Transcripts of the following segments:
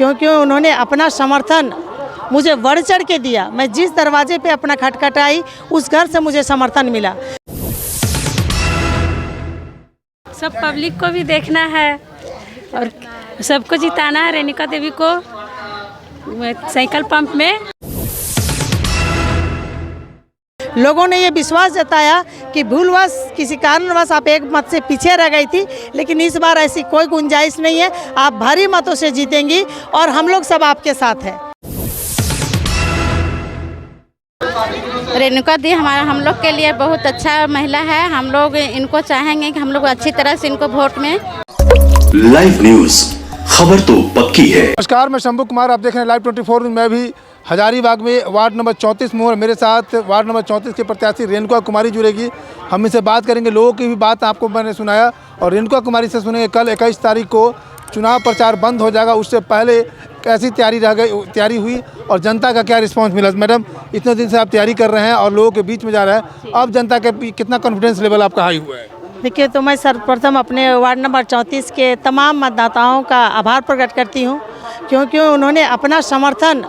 क्योंकि उन्होंने अपना समर्थन मुझे बढ़ चढ़ के दिया। मैं जिस दरवाजे पे अपना खटखटाई उस घर से मुझे समर्थन मिला। सब पब्लिक को भी देखना है और सबको जिताना है। रेणुका देवी को साइकिल पंप में लोगों ने ये विश्वास जताया कि भूलवश किसी कारणवश आप एक मत से पीछे रह गई थी, लेकिन इस बार ऐसी कोई गुंजाइश नहीं है। आप भारी मतों से जीतेंगी और हम लोग सब आपके साथ हैं। रेणुका दी हम लोग के लिए बहुत अच्छा महिला है। हम लोग इनको चाहेंगे कि हम लोग अच्छी तरह से इनको वोट में। लाइव न्यूज, खबर तो पक्की है। नमस्कार, मैं शंभू कुमार, आप देख रहे हैं लाइव 24। मैं भी हजारीबाग में वार्ड नंबर 34 में हूँ। मेरे साथ वार्ड नंबर 34 के प्रत्याशी रेणुका कुमारी जुड़ेगी। हम इनसे बात करेंगे। लोगों की भी बात आपको मैंने सुनाया और रेणुका कुमारी से सुनेंगे। कल 21 तारीख को चुनाव प्रचार बंद हो जाएगा, उससे पहले कैसी तैयारी हुई और जनता का क्या रिस्पांस मिला। मैडम, इतने दिन से आप तैयारी कर रहे हैं और लोगों के बीच में जा रहे हैं, अब जनता के कितना कॉन्फिडेंस लेवल आपका हाई हुआ है? देखिए, तो मैं सर्वप्रथम अपने वार्ड नंबर 34 के तमाम मतदाताओं का आभार प्रकट करती हूँ, क्योंकि उन्होंने अपना समर्थन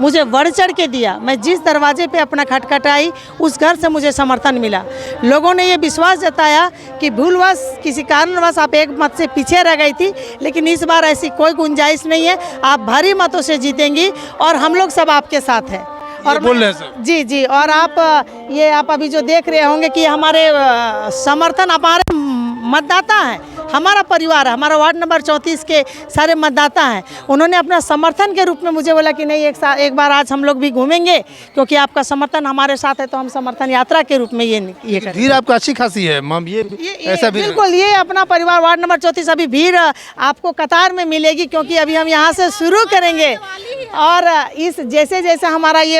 मुझे बढ़ चढ़ के दिया। मैं जिस दरवाजे पे अपना खटखटाई उस घर से मुझे समर्थन मिला। लोगों ने ये विश्वास जताया कि भूलवश किसी कारणवश आप एक मत से पीछे रह गई थी, लेकिन इस बार ऐसी कोई गुंजाइश नहीं है। आप भारी मतों से जीतेंगी और हम लोग सब आपके साथ हैं। और बोल रहे हैं जी, और आप अभी जो देख रहे होंगे कि हमारे समर्थन हमारे मतदाता हैं, हमारा परिवार है, हमारा वार्ड नंबर 34 के सारे मतदाता हैं। उन्होंने अपना समर्थन के रूप में मुझे बोला कि नहीं, एक बार आज हम लोग भी घूमेंगे, क्योंकि आपका समर्थन हमारे साथ है, तो हम समर्थन यात्रा के रूप में ये करें। भीड़ आपका अच्छी खासी है मैम, ये ऐसा भी बिल्कुल, ये अपना परिवार वार्ड नंबर 34। अभी भीड़ आपको कतार में मिलेगी, क्योंकि अभी हम यहाँ से शुरू करेंगे और इस जैसे जैसे हमारा ये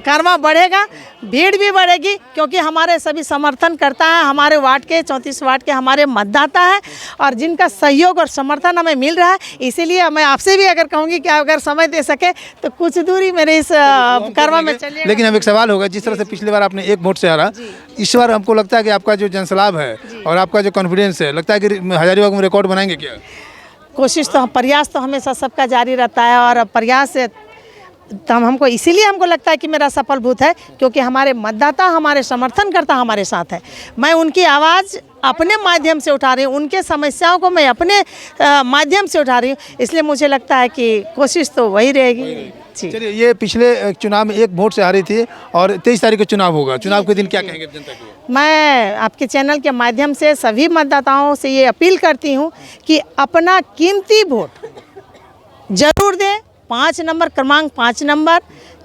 कारवां बढ़ेगा, भीड़ भी बढ़ेगी, क्योंकि हमारे सभी समर्थन करता है, हमारे वार्ड के 34 वार्ड के हमारे मतदाता हैं और जिनका सहयोग और समर्थन हमें मिल रहा है। इसीलिए मैं आपसे भी अगर कहूँगी कि अगर समय दे सके तो कुछ दूरी मेरे इस कारवां में चलिए। लेकिन अब एक सवाल होगा, जिस तरह से पिछली बार आपने एक वोट से हारा, इस बार हमको लगता है कि आपका जो जनसलाभ है और आपका जो कॉन्फिडेंस है, लगता है कि हजारीबाग में रिकॉर्ड बनाएंगे क्या? कोशिश तो, प्रयास तो हमेशा सबका जारी रहता है और प्रयास तो हमको इसीलिए हमको लगता है कि मेरा सफल भूत है, क्योंकि हमारे मतदाता, हमारे समर्थनकर्ता हमारे साथ है। मैं उनकी आवाज़ अपने माध्यम से उठा रही हूँ, उनके समस्याओं को मैं अपने माध्यम से उठा रही हूँ, इसलिए मुझे लगता है कि कोशिश तो वही रहेगी। चलिए, ये पिछले चुनाव में एक वोट से हारी थी और 23 तारीख को चुनाव होगा। चुनाव के दिन क्या कहेंगे जनता को? मैं आपके चैनल के माध्यम से सभी मतदाताओं से ये अपील करती हूँ कि अपना कीमती वोट जरूर दें। 5 नंबर, क्रमांक 5 नंबर,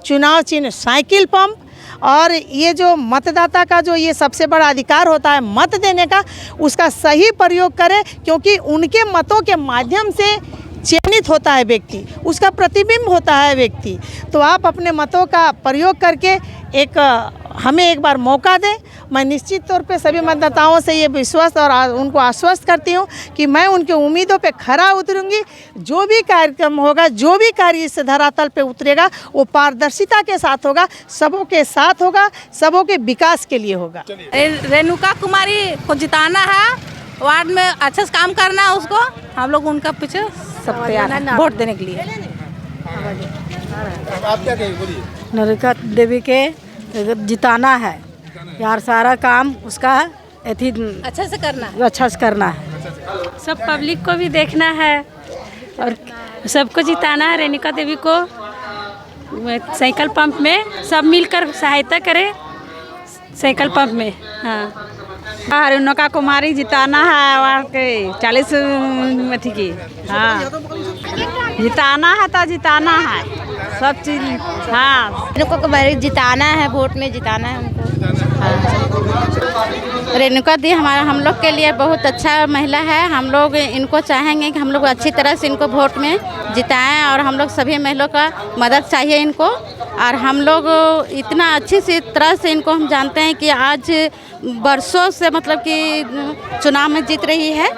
चुनाव चिन्ह साइकिल पंप। और ये जो मतदाता का जो ये सबसे बड़ा अधिकार होता है मत देने का, उसका सही प्रयोग करें, क्योंकि उनके मतों के माध्यम से चयनित होता है व्यक्ति, उसका प्रतिबिंब होता है व्यक्ति। तो आप अपने मतों का प्रयोग करके हमें एक बार मौका दें। मैं निश्चित तौर पे सभी मतदाताओं से ये विश्वास और उनको आश्वस्त करती हूँ कि मैं उनके उम्मीदों पे खरा उतरूँगी। जो भी कार्यक्रम होगा, जो भी कार्य इस धरातल पे उतरेगा, वो पारदर्शिता के साथ होगा, सबों के साथ होगा, सबों के विकास के लिए होगा। रेणुका कुमारी को जिताना है, वार्ड में अच्छा से काम करना है उसको। हम लोग उनका पीछे सब तैयार हैं वोट देने के लिए। आप क्या कहेंगे, बोलिए। रेणुका देवी के जिताना है यार, सारा काम उसका अच्छा से करना है। सब पब्लिक को भी देखना है और सबको जिताना है। रेणुका देवी को साइकिल पंप में सब मिलकर सहायता करें साइकिल पंप में। हाँ, रेणुका कुमारी जिताना है वार्ड के 40 अथी की। हाँ, जिताना है तो जिताना है सब चीज। हाँ, रेणुका कुमारी जिताना है, वोट में जिताना है उनको। हाँ, रेणुका दी हम लोग के लिए बहुत अच्छा महिला है। हम लोग इनको चाहेंगे कि हम लोग अच्छी तरह से इनको वोट में जिताएं और हम लोग सभी महिलाओं का मदद चाहिए इनको। और हम लोग इतना अच्छी सी तरह से इनको हम जानते हैं कि आज बरसों से मतलब कि चुनाव में जीत रही है,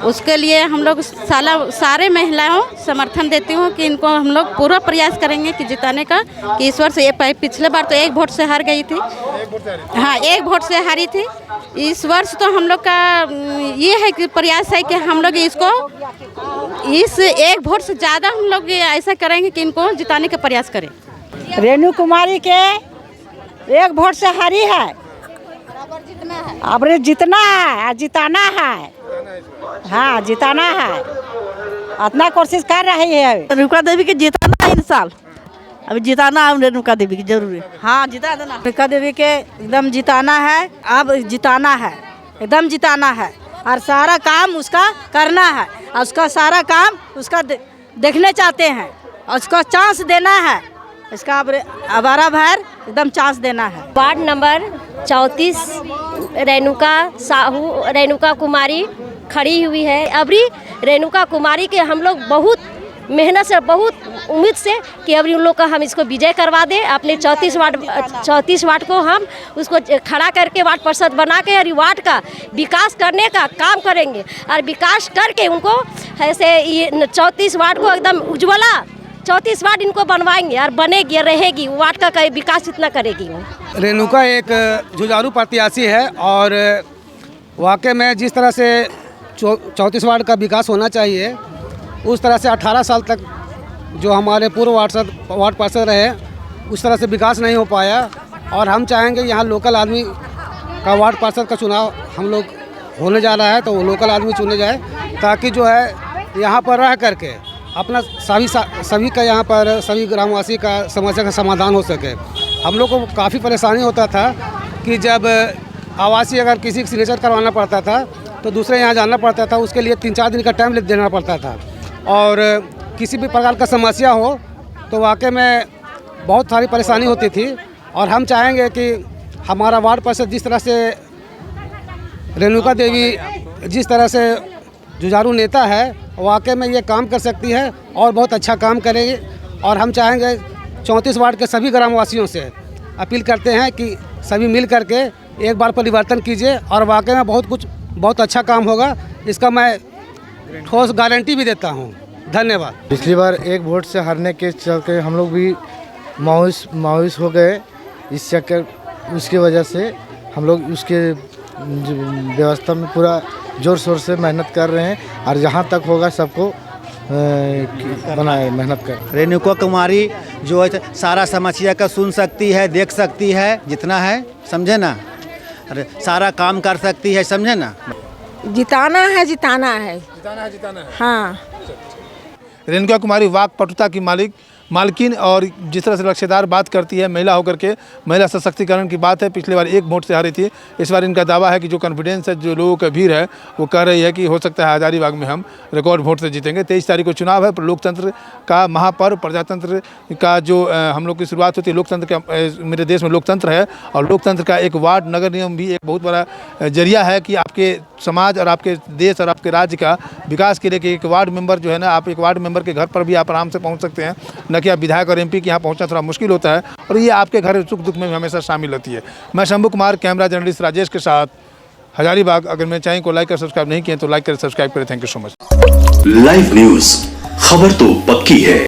उसके लिए हम लोग सारे महिलाओं समर्थन देती हूँ कि इनको हम लोग पूरा प्रयास करेंगे कि जिताने का। कि इस वर्ष पिछले बार तो 1 वोट से हार गई थी। हाँ, 1 वोट से हारी थी। इस वर्ष तो हम लोग का ये है कि प्रयास है कि हम लोग इसको इस एक वोट से ज़्यादा हम लोग ऐसा करेंगे कि इनको जिताने का प्रयास करें। रेणु कुमारी के एक वोट से हारी है, अब जितना है, जिताना है। हाँ, जिताना है, इतना कोशिश कर रही है। रेणुका देवी के जिताना है इन साल, अभी जिताना है रेणुका देवी की जरूर। हाँ, जिता देना। रेणुका देवी के एकदम जिताना है, अब जिताना है, एकदम जिताना है और सारा काम उसका करना है और उसका सारा काम उसका देखने चाहते हैं और उसको चांस देना है। इसका अब बारह भर एकदम चांस देना है। वार्ड नंबर 34 रेणुका कुमारी खड़ी हुई है। अभी रेणुका कुमारी के हम लोग बहुत मेहनत से, बहुत उम्मीद से कि अभी उन लोग का हम इसको विजय करवा दें। अपने 34 वार्ड को हम उसको खड़ा करके वार्ड पार्षद बना के और वार्ड का विकास करने का काम करेंगे और विकास करके उनको ऐसे ये 34 वार्ड को एकदम उज्ज्वला 34 वार्ड इनको बनवाएंगे और बनेगी और रहेगी वार्ड का विकास इतना करेगी वो। रेणुका एक जुझारू प्रत्याशी है और वाकई में जिस तरह से 34 वार्ड का विकास होना चाहिए उस तरह से 18 साल तक जो हमारे पूर्व वार्ड पार्षद रहे उस तरह से विकास नहीं हो पाया और हम चाहेंगे यहाँ लोकल आदमी का वार्ड पार्षद का चुनाव हम लोग होने जा रहा है तो वो लोकल आदमी चुने जाए ताकि जो है यहाँ पर रह करके अपना सभी का यहाँ पर सभी ग्रामवासी का समस्या का समाधान हो सके। हम लोग को काफ़ी परेशानी होता था कि जब आवासीय अगर किसी का सिग्नेचर करवाना पड़ता था तो दूसरे यहाँ जाना पड़ता था, उसके लिए 3-4 दिन का टाइम देना पड़ता था और किसी भी प्रकार का समस्या हो तो वाकई में बहुत सारी परेशानी होती थी। और हम चाहेंगे कि हमारा वार्ड पार्षद जिस तरह से रेणुका देवी जिस तरह से जुझारू नेता है वाकई में ये काम कर सकती है और बहुत अच्छा काम करेगी और हम चाहेंगे 34 वार्ड के सभी ग्रामवासियों से अपील करते हैं कि सभी मिल करके एक बार परिवर्तन कीजिए और वाकई में बहुत अच्छा काम होगा। इसका मैं ठोस गारंटी भी देता हूँ। धन्यवाद। पिछली बार एक वोट से हारने के चलते हम लोग भी मायूस हो गए। इस चक्कर उसकी वजह से हम लोग उसके व्यवस्था में पूरा जोर शोर से मेहनत कर रहे हैं और जहाँ तक होगा सबको बनाए मेहनत कर। रेणुका कुमारी जो है सारा समस्या का सुन सकती है, देख सकती है, जितना है समझे ना, अरे सारा काम कर सकती है, समझे ना। जिताना है। हाँ, रेणुका कुमारी वाक पटुता की मालकिन और जिस तरह से लक्ष्यदार बात करती है महिला होकर के, महिला सशक्तिकरण की बात है। पिछले बार एक वोट से हारी थी, इस बार इनका दावा है कि जो कॉन्फिडेंस है, जो लोगों का भीड़ है वो कह रही है कि हो सकता है हजारीबाग में हम रिकॉर्ड वोट से जीतेंगे। 23 तारीख को चुनाव है, लोकतंत्र का महापर्व, प्रजातंत्र का जो हम लोग की शुरुआत होती है। लोकतंत्र का मेरे देश में लोकतंत्र है और लोकतंत्र का एक वार्ड नगर निगम भी एक बहुत बड़ा जरिया है कि आपके समाज और आपके देश और आपके राज्य का विकास के लिए कि एक वार्ड मेंबर जो है ना, आप एक वार्ड मेंबर के घर पर भी आप आराम से पहुंच सकते हैं, न कि आप विधायक और एमपी के यहाँ पहुंचना थोड़ा मुश्किल होता है और ये आपके घर सुख दुख में भी हमेशा शामिल होती है। मैं शंभू कुमार, कैमरा जर्नलिस्ट राजेश के साथ, हजारीबाग। अगर मेरे चैनल को लाइक और सब्सक्राइब नहीं किए तो लाइक करें, सब्सक्राइब करें। Thank you so much. Live news, खबर तो पक्की है।